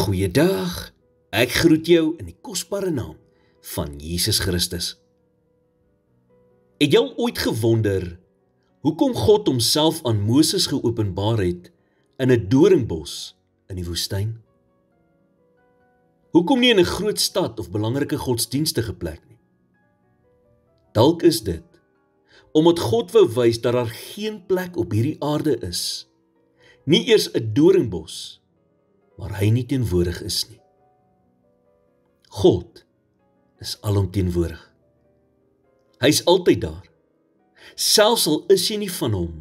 Goeiedag, ek groet jou in die kosbare naam van Jesus Christus. Het jy al ooit gewonder hoekom God homself aan Moses geopenbaar het in 'n doringbos in die woestyn? Hoekom nie in 'n groot stad of belangrike godsdienstige plek nie? Dalk is dit omdat God wou wys dat daar geen plek op hierdie aarde is, nie eers 'n doringbos, waar hy nie teenwoordig is nie. God is alomteenwoordig. Hy is altyd daar, selfs al is jy nie van hom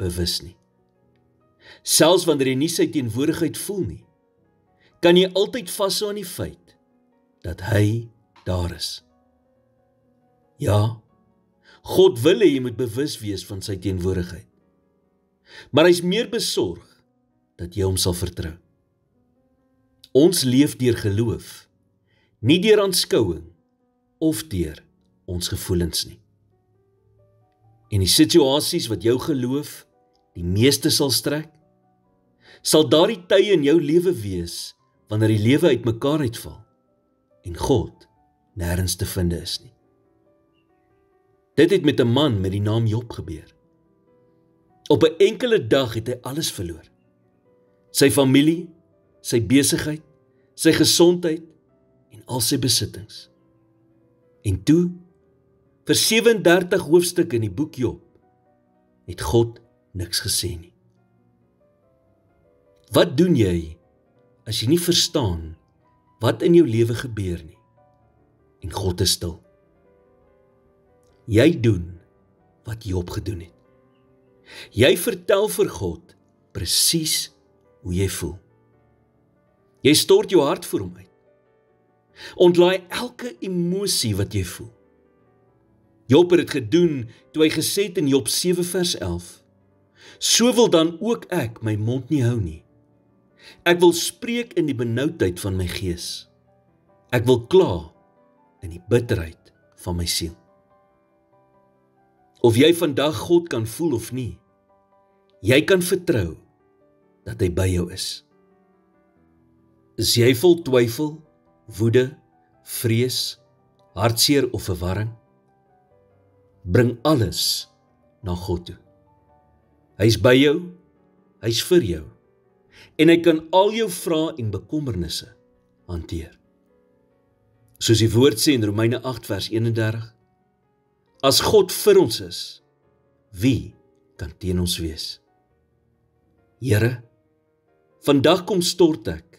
bewus nie. Selfs wanneer jy nie sy teenwoordigheid voel nie, kan jy altyd vashou aan die feit dat hy daar is. Ja, God wil hê jy moet bewus wees van sy teenwoordigheid, maar hy is meer besorg dat jy hom sal vertrou. Ons leef deur geloof, nie deur aanskouing of deur ons gevoelens nie. En die situasies wat jou geloof die meeste sal strek, sal daardie tye in jou lewe wees wanneer die lewe uitmekaar uitval en God nêrens te vind is nie. Dit het met 'n man met die naam Job gebeur. Op 'n enkele dag het hy alles verloor. Sy familie, sy besigheid, sy gesondheid en al sy besittings. En toe, vir 37 hoofstukke in die boek Job, het God niks gesê nie. Wat doen jy as jy nie verstaan wat in jou lewe gebeur nie en God is stil? Jy doen wat Job gedoen het. Jy vertel vir God presies hoe jy voel. Jy stort jou hart voor hom uit. Ontlaai elke emosie wat jy voel. Job het dit gedoen toe hy gesê het in Job 7 vers 11, "So wil dan ook ek my mond nie hou nie. Ek wil spreek in die benoudheid van my gees. Ek wil kla in die bitterheid van my siel." Of jy vandag God kan voel of nie, jy kan vertrou dat hy by jou is. Is jy vol twyfel, woede, vrees, hartseer of verwarring? Bring alles na God toe. Hy is by jou, hy is vir jou, en hy kan al jou vrae en bekommernisse hanteer. Soos die woord sê in Romeine 8 vers 31, as God vir ons is, wie kan teen ons wees? Here, vandag kom stort ek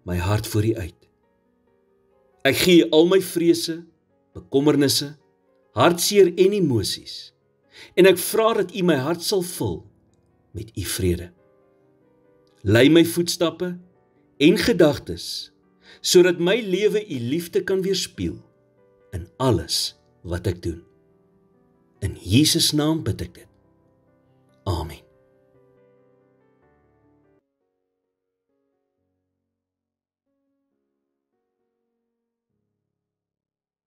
my hart voor U uit. Ek gee al my vrese, bekommernisse, hartseer en emosies, en ek vra dat U my hart sal vul met U vrede. Lei my voetstappe en gedagtes, sodat my lewe U liefde kan weerspieël in alles wat ek doen. In Jesus naam bid ek dit. Amen.